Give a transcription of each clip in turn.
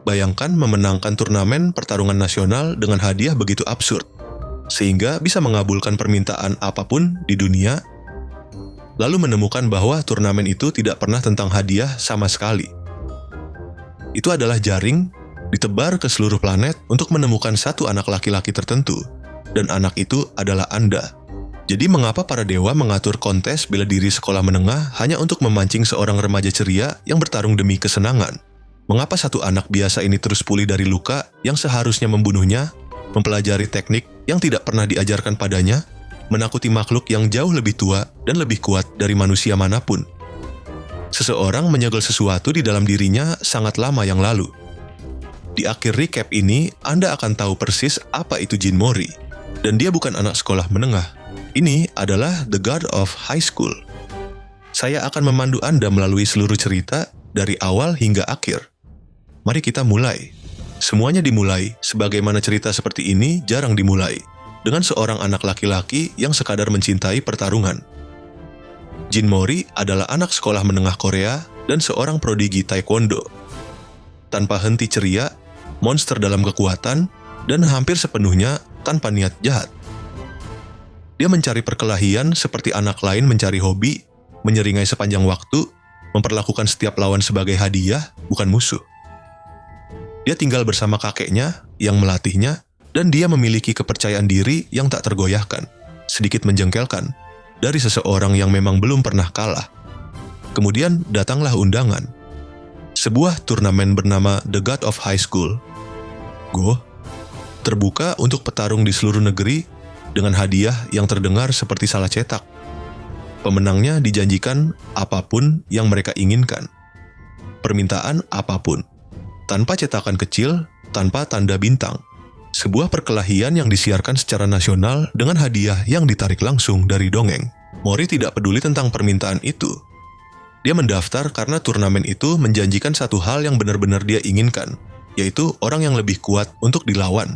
Bayangkan memenangkan turnamen pertarungan nasional dengan hadiah begitu absurd, sehingga bisa mengabulkan permintaan apapun di dunia, lalu menemukan bahwa turnamen itu tidak pernah tentang hadiah sama sekali. Itu adalah jaring ditebar ke seluruh planet untuk menemukan satu anak laki-laki tertentu, dan anak itu adalah Anda. Jadi mengapa para dewa mengatur kontes bela diri sekolah menengah hanya untuk memancing seorang remaja ceria yang bertarung demi kesenangan? Mengapa satu anak biasa ini terus pulih dari luka yang seharusnya membunuhnya, mempelajari teknik yang tidak pernah diajarkan padanya, menakuti makhluk yang jauh lebih tua dan lebih kuat dari manusia manapun? Seseorang menyegel sesuatu di dalam dirinya sangat lama yang lalu. Di akhir recap ini, Anda akan tahu persis apa itu Jin Mori, dan dia bukan anak sekolah menengah. Ini adalah The God of High School. Saya akan memandu Anda melalui seluruh cerita dari awal hingga akhir. Mari kita mulai. Semuanya dimulai sebagaimana cerita seperti ini jarang dimulai, dengan seorang anak laki-laki yang sekadar mencintai pertarungan. Jin Mori adalah anak sekolah menengah Korea dan seorang prodigi taekwondo. Tanpa henti ceria, monster dalam kekuatan, dan hampir sepenuhnya tanpa niat jahat. Dia mencari perkelahian seperti anak lain mencari hobi, menyeringai sepanjang waktu, memperlakukan setiap lawan sebagai hadiah, bukan musuh. Dia tinggal bersama kakeknya yang melatihnya, dan dia memiliki kepercayaan diri yang tak tergoyahkan, sedikit menjengkelkan, dari seseorang yang memang belum pernah kalah. Kemudian datanglah undangan. Sebuah turnamen bernama The God of High School. Go, terbuka untuk petarung di seluruh negeri dengan hadiah yang terdengar seperti salah cetak. Pemenangnya dijanjikan apapun yang mereka inginkan. Permintaan apapun. Tanpa cetakan kecil, tanpa tanda bintang. Sebuah perkelahian yang disiarkan secara nasional dengan hadiah yang ditarik langsung dari dongeng. Mori tidak peduli tentang permintaan itu. Dia mendaftar karena turnamen itu menjanjikan satu hal yang benar-benar dia inginkan, yaitu orang yang lebih kuat untuk dilawan.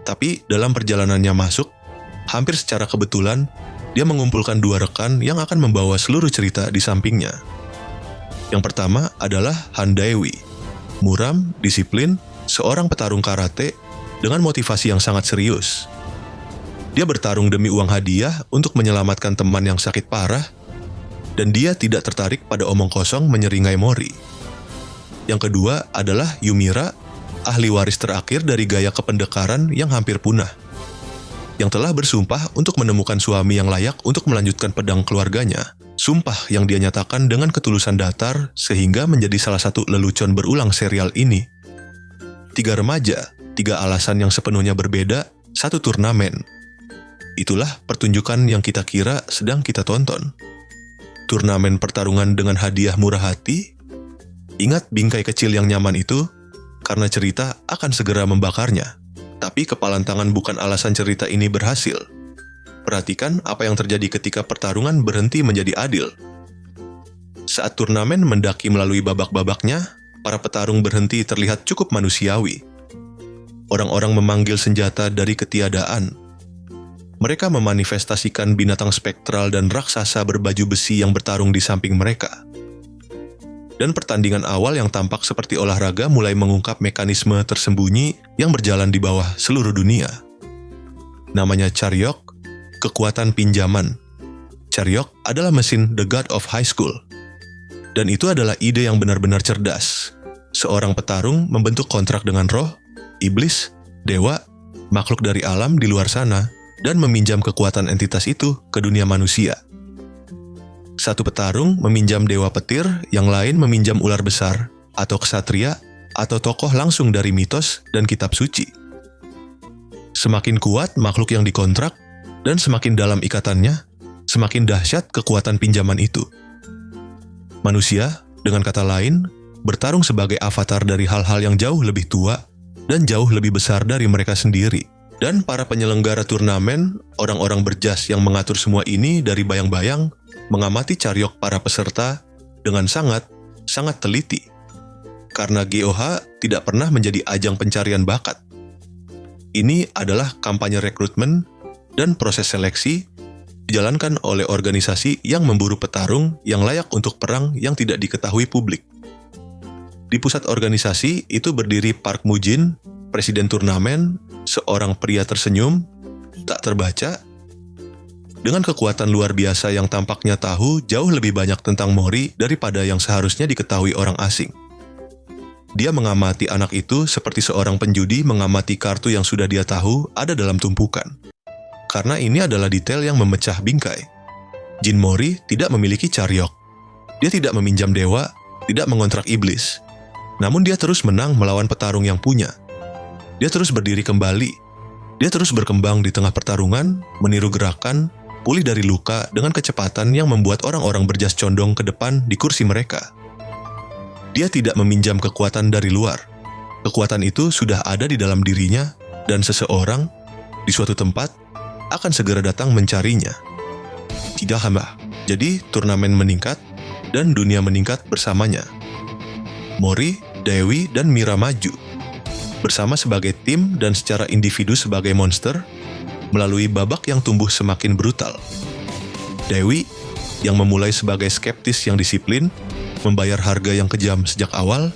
Tapi dalam perjalanannya masuk, hampir secara kebetulan, dia mengumpulkan dua rekan yang akan membawa seluruh cerita di sampingnya. Yang pertama adalah Han Daewi. Muram, disiplin, seorang petarung karate dengan motivasi yang sangat serius. Dia bertarung demi uang hadiah untuk menyelamatkan teman yang sakit parah, dan dia tidak tertarik pada omong kosong menyeringai Mori. Yang kedua adalah Yumira, ahli waris terakhir dari gaya kependekaran yang hampir punah, yang telah bersumpah untuk menemukan suami yang layak untuk melanjutkan pedang keluarganya. Sumpah yang dia nyatakan dengan ketulusan datar sehingga menjadi salah satu lelucon berulang serial ini. 3 remaja, 3 alasan yang sepenuhnya berbeda, 1 turnamen. Itulah pertunjukan yang kita kira sedang kita tonton. Turnamen pertarungan dengan hadiah murah hati. Ingat bingkai kecil yang nyaman itu, karena cerita akan segera membakarnya. Tapi kepalan tangan bukan alasan cerita ini berhasil. Perhatikan apa yang terjadi ketika pertarungan berhenti menjadi adil. Saat turnamen mendaki melalui babak-babaknya, para petarung berhenti terlihat cukup manusiawi. Orang-orang memanggil senjata dari ketiadaan. Mereka memanifestasikan binatang spektral dan raksasa berbaju besi yang bertarung di samping mereka. Dan pertandingan awal yang tampak seperti olahraga mulai mengungkap mekanisme tersembunyi yang berjalan di bawah seluruh dunia. Namanya Charyok, kekuatan pinjaman. Charyok adalah mesin The God of High School. Dan itu adalah ide yang benar-benar cerdas. Seorang petarung membentuk kontrak dengan roh, iblis, dewa, makhluk dari alam di luar sana, dan meminjam kekuatan entitas itu ke dunia manusia. Satu petarung meminjam dewa petir, yang lain meminjam ular besar, atau ksatria, atau tokoh langsung dari mitos dan kitab suci. Semakin kuat makhluk yang dikontrak, dan semakin dalam ikatannya, semakin dahsyat kekuatan pinjaman itu. Manusia, dengan kata lain, bertarung sebagai avatar dari hal-hal yang jauh lebih tua dan jauh lebih besar dari mereka sendiri. Dan para penyelenggara turnamen, orang-orang berjas yang mengatur semua ini dari bayang-bayang, mengamati Charyok para peserta dengan sangat teliti. Karena GOH tidak pernah menjadi ajang pencarian bakat. Ini adalah kampanye rekrutmen dan proses seleksi dijalankan oleh organisasi yang memburu petarung yang layak untuk perang yang tidak diketahui publik. Di pusat organisasi itu berdiri Park Mu-jin, presiden turnamen, seorang pria tersenyum, tak terbaca, dengan kekuatan luar biasa yang tampaknya tahu jauh lebih banyak tentang Mori daripada yang seharusnya diketahui orang asing. Dia mengamati anak itu seperti seorang penjudi mengamati kartu yang sudah dia tahu ada dalam tumpukan. Karena ini adalah detail yang memecah bingkai. Jin Mori tidak memiliki Charyok. Dia tidak meminjam dewa, tidak mengontrak iblis. Namun dia terus menang melawan petarung yang punya. Dia terus berdiri kembali. Dia terus berkembang di tengah pertarungan, meniru gerakan, pulih dari luka dengan kecepatan yang membuat orang-orang berjas condong ke depan di kursi mereka. Dia tidak meminjam kekuatan dari luar. Kekuatan itu sudah ada di dalam dirinya, dan seseorang di suatu tempat akan segera datang mencarinya. Tidak hamba. Jadi turnamen meningkat, dan dunia meningkat bersamanya. Mori, Dewi, dan Mira maju. Bersama sebagai tim dan secara individu sebagai monster, melalui babak yang tumbuh semakin brutal. Dewi, yang memulai sebagai skeptis yang disiplin, membayar harga yang kejam sejak awal,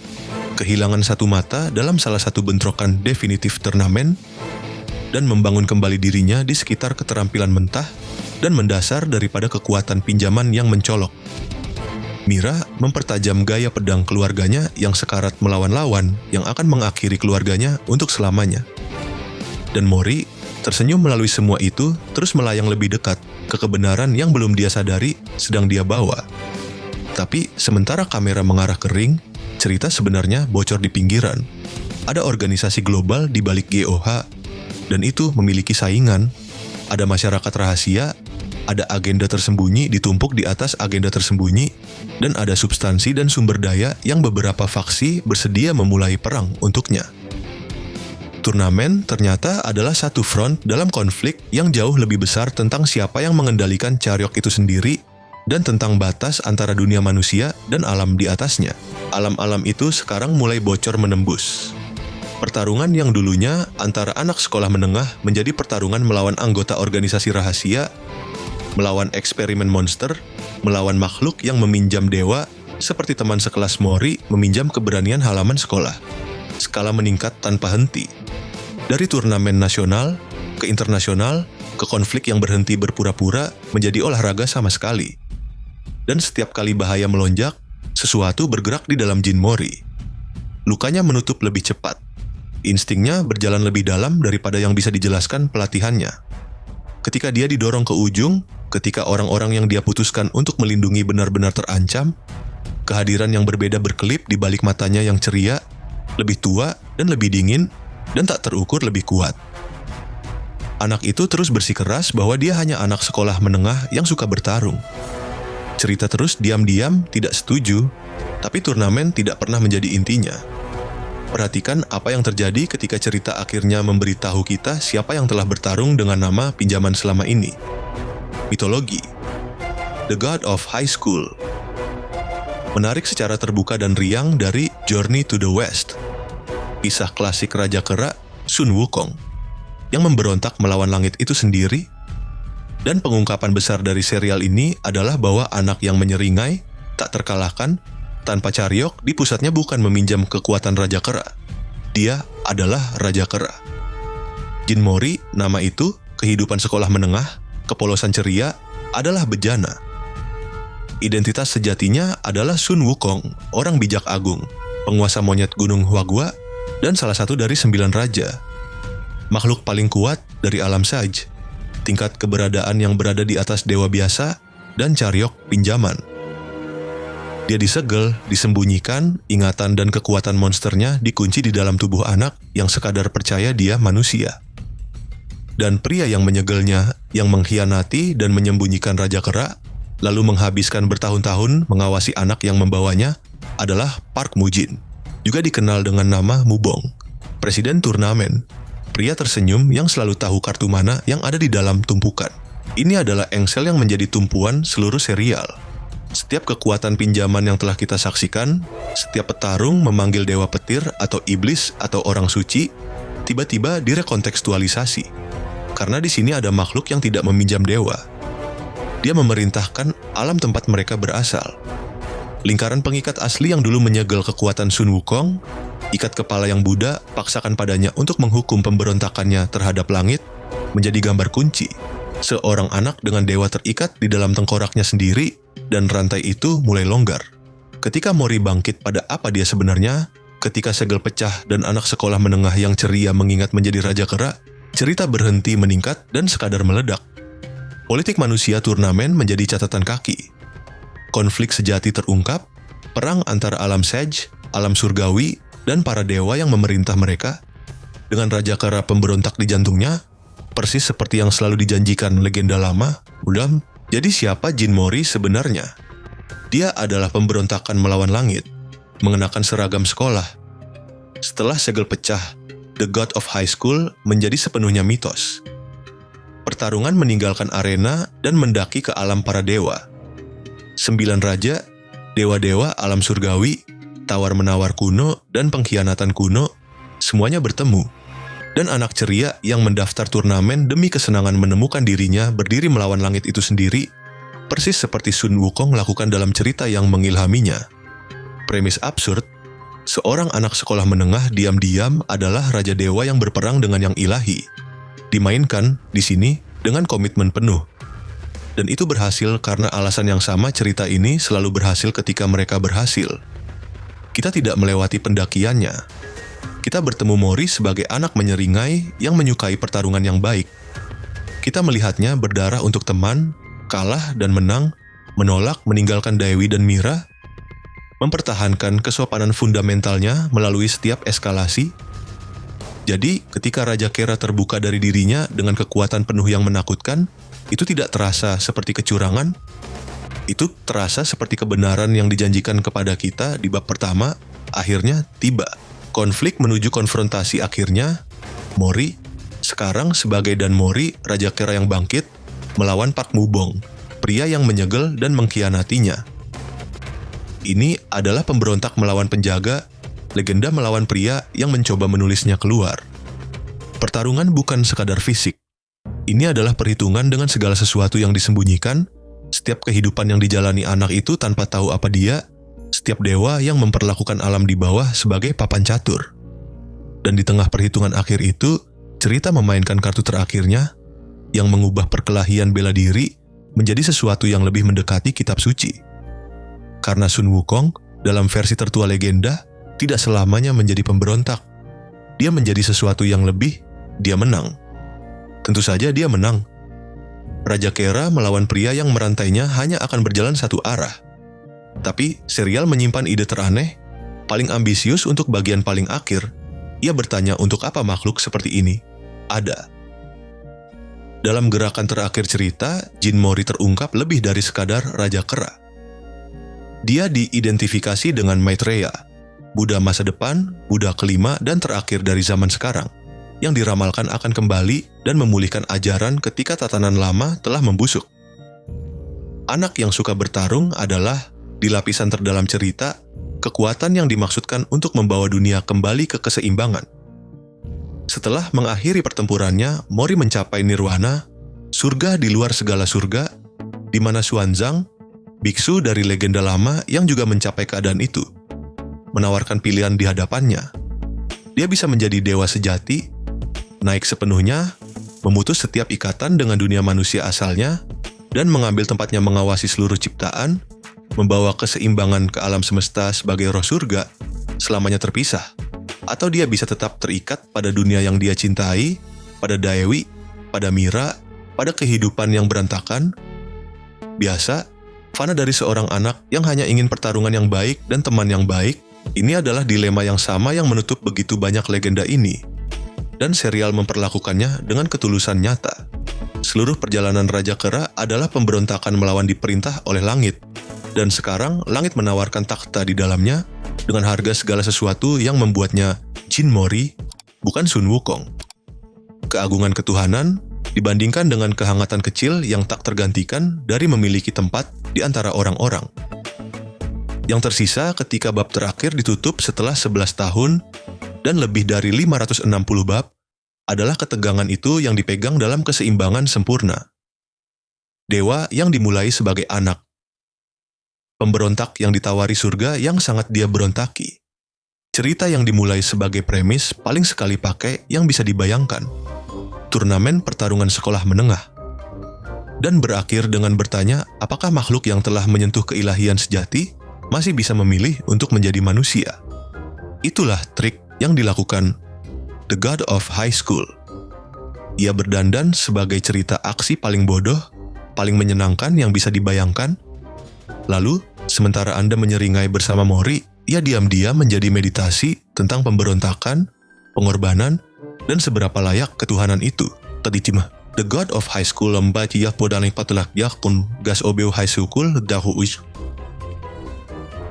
kehilangan satu mata dalam salah satu bentrokan definitif turnamen, dan membangun kembali dirinya di sekitar keterampilan mentah dan mendasar daripada kekuatan pinjaman yang mencolok. Mira mempertajam gaya pedang keluarganya yang sekarat melawan lawan yang akan mengakhiri keluarganya untuk selamanya. Dan Mori tersenyum melalui semua itu, terus melayang lebih dekat ke kebenaran yang belum dia sadari sedang dia bawa. Tapi sementara kamera mengarah ke ring, cerita sebenarnya bocor di pinggiran. Ada organisasi global di balik GOH, dan itu memiliki saingan. Ada masyarakat rahasia, ada agenda tersembunyi ditumpuk di atas agenda tersembunyi, dan ada substansi dan sumber daya yang beberapa faksi bersedia memulai perang untuknya. Turnamen ternyata adalah satu front dalam konflik yang jauh lebih besar tentang siapa yang mengendalikan Charyok itu sendiri dan tentang batas antara dunia manusia dan alam di atasnya. Alam-alam itu sekarang mulai bocor menembus. Pertarungan yang dulunya antara anak sekolah menengah menjadi pertarungan melawan anggota organisasi rahasia, melawan eksperimen monster, melawan makhluk yang meminjam dewa, seperti teman sekelas Mori meminjam keberanian halaman sekolah. Skala meningkat tanpa henti. Dari turnamen nasional, ke internasional, ke konflik yang berhenti berpura-pura menjadi olahraga sama sekali. Dan setiap kali bahaya melonjak, sesuatu bergerak di dalam Jin Mori. Lukanya menutup lebih cepat. Instingnya berjalan lebih dalam daripada yang bisa dijelaskan pelatihannya. Ketika dia didorong ke ujung, ketika orang-orang yang dia putuskan untuk melindungi benar-benar terancam, kehadiran yang berbeda berkelip di balik matanya yang ceria, lebih tua dan lebih dingin, dan tak terukur lebih kuat. Anak itu terus bersikeras bahwa dia hanya anak sekolah menengah yang suka bertarung. Cerita terus diam-diam tidak setuju, tapi turnamen tidak pernah menjadi intinya. Perhatikan apa yang terjadi ketika cerita akhirnya memberitahu kita siapa yang telah bertarung dengan nama pinjaman selama ini. Mitologi. The God of High School. Menarik secara terbuka dan riang dari Journey to the West. Kisah klasik Raja Kera Sun Wukong yang memberontak melawan langit itu sendiri, dan pengungkapan besar dari serial ini adalah bahwa anak yang menyeringai, tak terkalahkan, tanpa Charyok di pusatnya bukan meminjam kekuatan Raja Kera. Dia adalah Raja Kera. Jin Mori, nama itu, kehidupan sekolah menengah, kepolosan ceria, adalah bejana. Identitas sejatinya adalah Sun Wukong, orang bijak agung, penguasa monyet Gunung Huagua, dan salah satu dari 9 raja. Makhluk paling kuat dari alam Saj, tingkat keberadaan yang berada di atas dewa biasa, dan Charyok pinjaman. Dia disegel, disembunyikan, ingatan dan kekuatan monsternya dikunci di dalam tubuh anak yang sekadar percaya dia manusia. Dan pria yang menyegelnya, yang mengkhianati dan menyembunyikan Raja Kera, lalu menghabiskan bertahun-tahun mengawasi anak yang membawanya, adalah Park Mu-jin. Juga dikenal dengan nama Mubong, presiden turnamen, pria tersenyum yang selalu tahu kartu mana yang ada di dalam tumpukan. Ini adalah engsel yang menjadi tumpuan seluruh serial. Setiap kekuatan pinjaman yang telah kita saksikan, setiap petarung memanggil dewa petir atau iblis atau orang suci, tiba-tiba direkontekstualisasi. Karena di sini ada makhluk yang tidak meminjam dewa. Dia memerintahkan alam tempat mereka berasal. Lingkaran pengikat asli yang dulu menyegel kekuatan Sun Wukong, ikat kepala yang Buddha paksakan padanya untuk menghukum pemberontakannya terhadap langit, menjadi gambar kunci. Seorang anak dengan dewa terikat di dalam tengkoraknya sendiri, dan rantai itu mulai longgar. Ketika Mori bangkit pada apa dia sebenarnya, ketika segel pecah dan anak sekolah menengah yang ceria mengingat menjadi Raja Kera, cerita berhenti meningkat dan sekadar meledak. Politik manusia turnamen menjadi catatan kaki. Konflik sejati terungkap, perang antara alam Sage, alam surgawi, dan para dewa yang memerintah mereka, dengan Raja Kera pemberontak di jantungnya, persis seperti yang selalu dijanjikan legenda lama. Udah, jadi siapa Jin Mori sebenarnya? Dia adalah pemberontakan melawan langit, mengenakan seragam sekolah. Setelah segel pecah, The God of High School menjadi sepenuhnya mitos. Pertarungan meninggalkan arena dan mendaki ke alam para dewa. 9 raja, dewa-dewa alam surgawi, tawar-menawar kuno, dan pengkhianatan kuno, semuanya bertemu. Dan anak ceria yang mendaftar turnamen demi kesenangan menemukan dirinya berdiri melawan langit itu sendiri, persis seperti Sun Wukong lakukan dalam cerita yang mengilhaminya. Premis absurd, seorang anak sekolah menengah diam-diam adalah raja dewa yang berperang dengan yang ilahi. Dimainkan di sini dengan komitmen penuh. Dan itu berhasil karena alasan yang sama. Cerita ini selalu berhasil ketika mereka berhasil. Kita tidak melewati pendakiannya. Kita bertemu Mori sebagai anak menyeringai yang menyukai pertarungan yang baik. Kita melihatnya berdarah untuk teman, kalah dan menang, menolak meninggalkan Daewi dan Mira, mempertahankan kesopanan fundamentalnya melalui setiap eskalasi. Jadi, ketika Raja Kera terbuka dari dirinya dengan kekuatan penuh yang menakutkan, itu tidak terasa seperti kecurangan. Itu terasa seperti kebenaran yang dijanjikan kepada kita di bab pertama, akhirnya tiba. Konflik menuju konfrontasi akhirnya, Mori, sekarang sebagai Dan Mori, Raja Kera yang bangkit, melawan Pak Mubong, pria yang menyegel dan mengkhianatinya. Ini adalah pemberontak melawan penjaga, legenda melawan pria yang mencoba menulisnya keluar. Pertarungan bukan sekadar fisik. Ini adalah perhitungan dengan segala sesuatu yang disembunyikan, setiap kehidupan yang dijalani anak itu tanpa tahu apa dia, setiap dewa yang memperlakukan alam di bawah sebagai papan catur. Dan di tengah perhitungan akhir itu, cerita memainkan kartu terakhirnya, yang mengubah perkelahian bela diri menjadi sesuatu yang lebih mendekati kitab suci. Karena Sun Wukong, dalam versi tertua legenda, tidak selamanya menjadi pemberontak. Dia menjadi sesuatu yang lebih, dia menang. Tentu saja dia menang. Raja Kera melawan pria yang merantainya hanya akan berjalan satu arah. Tapi serial menyimpan ide teraneh, paling ambisius untuk bagian paling akhir. Ia bertanya untuk apa makhluk seperti ini ada. Dalam gerakan terakhir cerita, Jin Mori terungkap lebih dari sekadar Raja Kera. Dia diidentifikasi dengan Maitreya, Buddha masa depan, Buddha kelima dan terakhir dari zaman sekarang, yang diramalkan akan kembali dan memulihkan ajaran ketika tatanan lama telah membusuk. Anak yang suka bertarung adalah, di lapisan terdalam cerita, kekuatan yang dimaksudkan untuk membawa dunia kembali ke keseimbangan. Setelah mengakhiri pertempurannya, Mori mencapai nirwana, surga di luar segala surga, di mana Xuanzang, biksu dari legenda lama yang juga mencapai keadaan itu, menawarkan pilihan di hadapannya. Dia bisa menjadi dewa sejati, naik sepenuhnya, memutus setiap ikatan dengan dunia manusia asalnya, dan mengambil tempatnya mengawasi seluruh ciptaan, membawa keseimbangan ke alam semesta sebagai roh surga, selamanya terpisah. Atau dia bisa tetap terikat pada dunia yang dia cintai, pada Daewi, pada Mira, pada kehidupan yang berantakan. Biasa, fana dari seorang anak yang hanya ingin pertarungan yang baik dan teman yang baik. Ini adalah dilema yang sama yang menutup begitu banyak legenda ini. Dan serial memperlakukannya dengan ketulusan nyata. Seluruh perjalanan Raja Kera adalah pemberontakan melawan diperintah oleh langit. Dan sekarang langit menawarkan takhta di dalamnya dengan harga segala sesuatu yang membuatnya Jin Mori, bukan Sun Wukong. Keagungan ketuhanan dibandingkan dengan kehangatan kecil yang tak tergantikan dari memiliki tempat di antara orang-orang. Yang tersisa ketika bab terakhir ditutup setelah 11 tahun dan lebih dari 560 bab adalah ketegangan itu yang dipegang dalam keseimbangan sempurna. Dewa yang dimulai sebagai anak, pemberontak yang ditawari surga yang sangat dia berontaki. Cerita yang dimulai sebagai premis paling sekali pakai yang bisa dibayangkan. Turnamen pertarungan sekolah menengah. Dan berakhir dengan bertanya apakah makhluk yang telah menyentuh keilahian sejati masih bisa memilih untuk menjadi manusia. Itulah trik yang dilakukan The God of High School. Ia berdandan sebagai cerita aksi paling bodoh, paling menyenangkan yang bisa dibayangkan. Lalu, sementara Anda menyeringai bersama Mori, ia diam-diam menjadi meditasi tentang pemberontakan, pengorbanan, dan seberapa layak ketuhanan itu. Tadi cima, The God of High School lembaci podaling patulak yakun gas obeu high school dahu uish.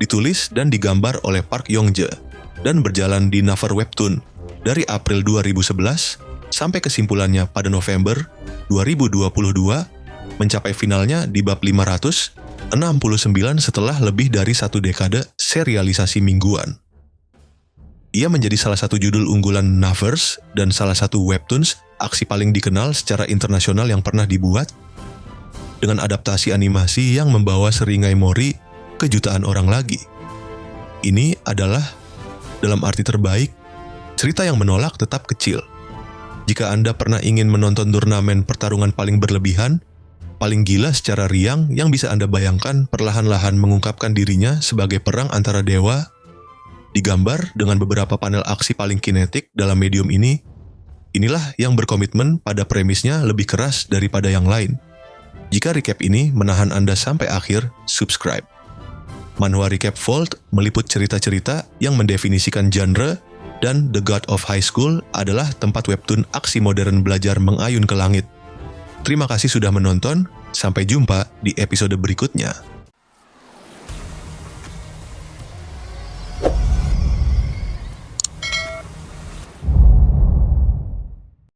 Ditulis dan digambar oleh Park Yong-jae dan berjalan di Naver Webtoon dari April 2011 sampai kesimpulannya pada November 2022 mencapai finalnya di bab 569 setelah lebih dari 1 dekade serialisasi mingguan. Ia menjadi salah satu judul unggulan Naverse dan salah satu webtoons aksi paling dikenal secara internasional yang pernah dibuat, dengan adaptasi animasi yang membawa seringai Mori ke jutaan orang lagi. Ini adalah, dalam arti terbaik, cerita yang menolak tetap kecil. Jika Anda pernah ingin menonton turnamen pertarungan paling berlebihan, paling gila secara riang yang bisa Anda bayangkan perlahan-lahan mengungkapkan dirinya sebagai perang antara dewa, digambar dengan beberapa panel aksi paling kinetik dalam medium ini, inilah yang berkomitmen pada premisnya lebih keras daripada yang lain. Jika recap ini menahan Anda sampai akhir, subscribe. Manhwa Recap Vault meliput cerita-cerita yang mendefinisikan genre, dan The God of High School adalah tempat webtoon aksi modern belajar mengayun ke langit. Terima kasih sudah menonton, sampai jumpa di episode berikutnya.